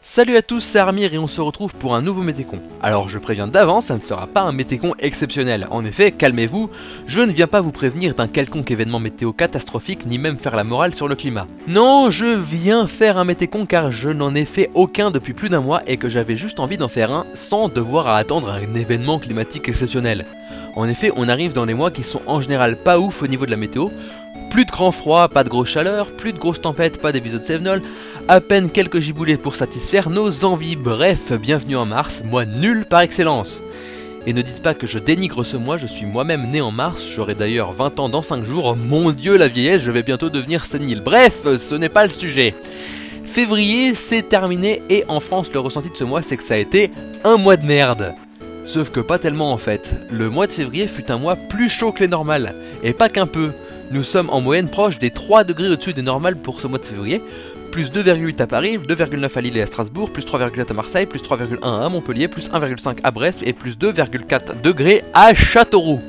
Salut à tous, c'est Armir et on se retrouve pour un nouveau Métécon. Alors je préviens d'avance, ça ne sera pas un Métécon exceptionnel. En effet, calmez-vous, je ne viens pas vous prévenir d'un quelconque événement météo catastrophique ni même faire la morale sur le climat. Non, je viens faire un Métécon car je n'en ai fait aucun depuis plus d'un mois et que j'avais juste envie d'en faire un sans devoir attendre un événement climatique exceptionnel. En effet, on arrive dans les mois qui sont en général pas ouf au niveau de la météo. Plus de grand froid, pas de grosse chaleur, plus de grosses tempêtes, pas d'épisodes Sévenol, à peine quelques giboulées pour satisfaire nos envies. Bref, bienvenue en mars, mois nul par excellence. Et ne dites pas que je dénigre ce mois, je suis moi-même né en mars, j'aurai d'ailleurs 20 ans dans 5 jours. Mon dieu la vieillesse, je vais bientôt devenir sénile. Bref, ce n'est pas le sujet. Février, c'est terminé et en France, le ressenti de ce mois, c'est que ça a été un mois de merde. Sauf que pas tellement en fait. Le mois de février fut un mois plus chaud que les normales, et pas qu'un peu. Nous sommes en moyenne proche des 3 degrés au-dessus des normales pour ce mois de février, plus 2,8 à Paris, 2,9 à Lille et à Strasbourg, plus 3,4 à Marseille, plus 3,1 à Montpellier, plus 1,5 à Brest et plus 2,4 degrés à Châteauroux.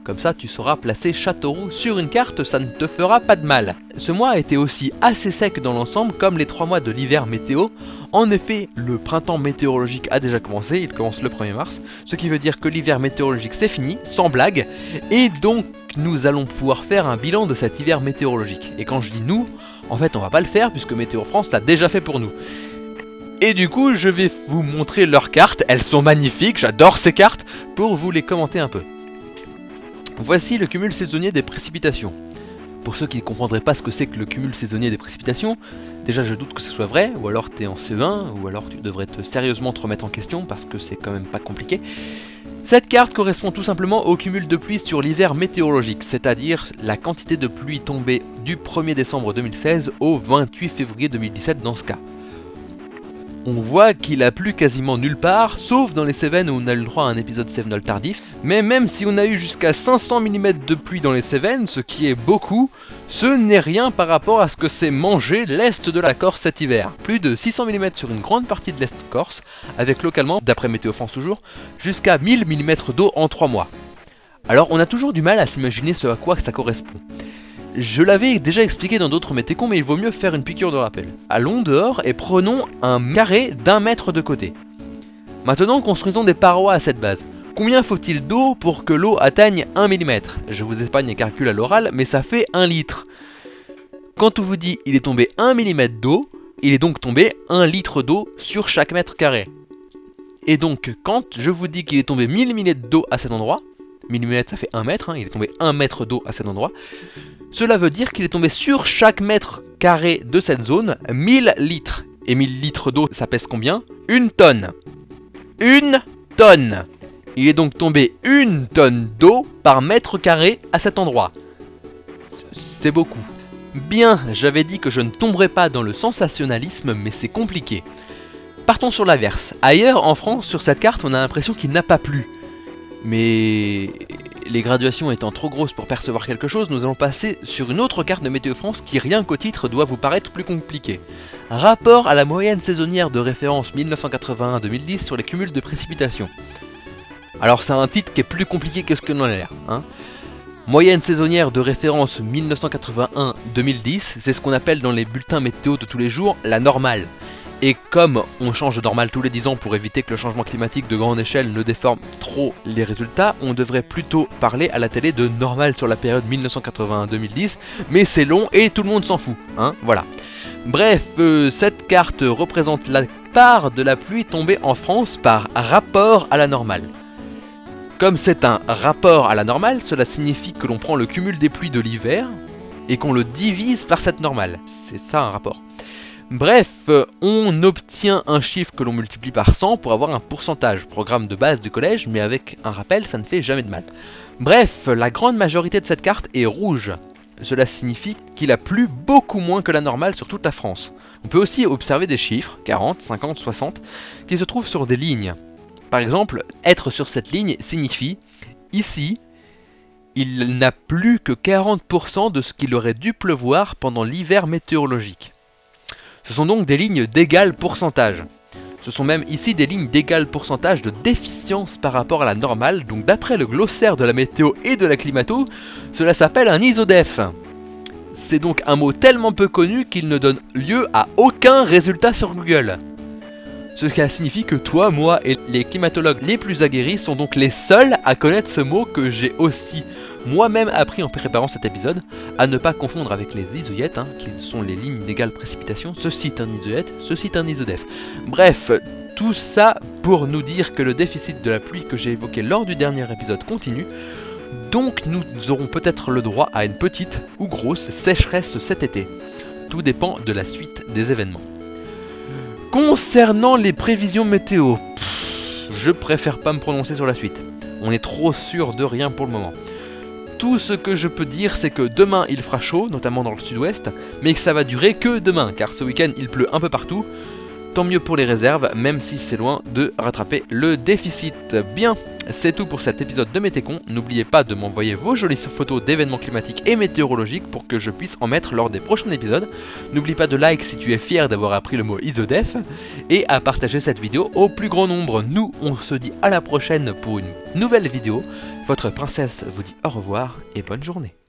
Comme ça tu sauras placer Châteauroux sur une carte, ça ne te fera pas de mal. Ce mois a été aussi assez sec dans l'ensemble comme les 3 mois de l'hiver météo. En effet, le printemps météorologique a déjà commencé, il commence le 1er mars, ce qui veut dire que l'hiver météorologique c'est fini, sans blague, et donc nous allons pouvoir faire un bilan de cet hiver météorologique. Et quand je dis nous, en fait on va pas le faire puisque Météo France l'a déjà fait pour nous. Et du coup je vais vous montrer leurs cartes, elles sont magnifiques, j'adore ces cartes, pour vous les commenter un peu. Voici le cumul saisonnier des précipitations. Pour ceux qui ne comprendraient pas ce que c'est que le cumul saisonnier des précipitations, déjà je doute que ce soit vrai, ou alors t'es en CE1, ou alors tu devrais sérieusement te remettre en question parce que c'est quand même pas compliqué. Cette carte correspond tout simplement au cumul de pluie sur l'hiver météorologique, c'est-à-dire la quantité de pluie tombée du 1er décembre 2016 au 28 février 2017 dans ce cas. On voit qu'il a plu quasiment nulle part, sauf dans les Cévennes où on a eu le droit à un épisode Sévenol tardif. Mais même si on a eu jusqu'à 500 mm de pluie dans les Cévennes, ce qui est beaucoup, ce n'est rien par rapport à ce que s'est mangé l'Est de la Corse cet hiver. Plus de 600 mm sur une grande partie de l'Est Corse, avec localement, d'après Météo France toujours, jusqu'à 1000 mm d'eau en 3 mois. Alors on a toujours du mal à s'imaginer ce à quoi ça correspond. Je l'avais déjà expliqué dans d'autres Métécons, mais il vaut mieux faire une piqûre de rappel. Allons dehors et prenons un carré d'1 mètre de côté. Maintenant construisons des parois à cette base. Combien faut-il d'eau pour que l'eau atteigne 1 mm? Je vous épargne les calculs à l'oral, mais ça fait 1 litre. Quand on vous dit il est tombé 1 mm d'eau, il est donc tombé 1 litre d'eau sur chaque mètre carré. Et donc quand je vous dis qu'il est tombé 1000 mm d'eau à cet endroit, millimètre ça fait 1 mètre, hein, il est tombé 1 mètre d'eau à cet endroit, cela veut dire qu'il est tombé sur chaque mètre carré de cette zone 1000 litres. Et 1000 litres d'eau, ça pèse combien? 1 tonne. 1 tonne. Il est donc tombé 1 tonne d'eau par mètre carré à cet endroit. C'est beaucoup. Bien, j'avais dit que je ne tomberais pas dans le sensationnalisme, mais c'est compliqué. Partons sur l'inverse. Ailleurs, en France, sur cette carte, on a l'impression qu'il n'a pas plu. Mais les graduations étant trop grosses pour percevoir quelque chose, nous allons passer sur une autre carte de Météo France qui rien qu'au titre doit vous paraître plus compliquée. Rapport à la moyenne saisonnière de référence 1981-2010 sur les cumuls de précipitations. Alors c'est un titre qui est plus compliqué que ce que l'on a l'air. Hein. Moyenne saisonnière de référence 1981-2010, c'est ce qu'on appelle dans les bulletins météo de tous les jours la normale. Et comme on change de normale tous les 10 ans pour éviter que le changement climatique de grande échelle ne déforme trop les résultats, on devrait plutôt parler à la télé de normale sur la période 1981-2010, mais c'est long et tout le monde s'en fout, hein, voilà. Bref, cette carte représente la part de la pluie tombée en France par rapport à la normale. Comme c'est un rapport à la normale, cela signifie que l'on prend le cumul des pluies de l'hiver et qu'on le divise par cette normale. C'est ça un rapport. Bref, on obtient un chiffre que l'on multiplie par 100 pour avoir un pourcentage, programme de base du collège, mais avec un rappel, ça ne fait jamais de mal. Bref, la grande majorité de cette carte est rouge. Cela signifie qu'il a plu beaucoup moins que la normale sur toute la France. On peut aussi observer des chiffres, 40, 50, 60, qui se trouvent sur des lignes. Par exemple, être sur cette ligne signifie, ici, il n'a plu que 40% de ce qu'il aurait dû pleuvoir pendant l'hiver météorologique. Ce sont donc des lignes d'égal pourcentage. Ce sont même ici des lignes d'égal pourcentage de déficience par rapport à la normale, donc d'après le glossaire de la météo et de la climato, cela s'appelle un isodef. C'est donc un mot tellement peu connu qu'il ne donne lieu à aucun résultat sur Google. Ce qui signifie que toi, moi et les climatologues les plus aguerris sont donc les seuls à connaître ce mot que j'ai aussi moi-même appris en préparant cet épisode, à ne pas confondre avec les isoïètes, qui sont les lignes d'égale précipitation. Ceci est un isoïète, ceci est un isodef. Bref, tout ça pour nous dire que le déficit de la pluie que j'ai évoqué lors du dernier épisode continue, donc nous aurons peut-être le droit à une petite ou grosse sécheresse cet été. Tout dépend de la suite des événements. Concernant les prévisions météo, je préfère pas me prononcer sur la suite. On est trop sûr de rien pour le moment. Tout ce que je peux dire, c'est que demain il fera chaud, notamment dans le sud-ouest, mais que ça va durer que demain, car ce week-end il pleut un peu partout. Tant mieux pour les réserves, même si c'est loin de rattraper le déficit. Bien, c'est tout pour cet épisode de Métécon. N'oubliez pas de m'envoyer vos jolies photos d'événements climatiques et météorologiques pour que je puisse en mettre lors des prochains épisodes. N'oublie pas de like si tu es fier d'avoir appris le mot isodef et à partager cette vidéo au plus grand nombre. Nous, on se dit à la prochaine pour une nouvelle vidéo. Votre princesse vous dit au revoir et bonne journée.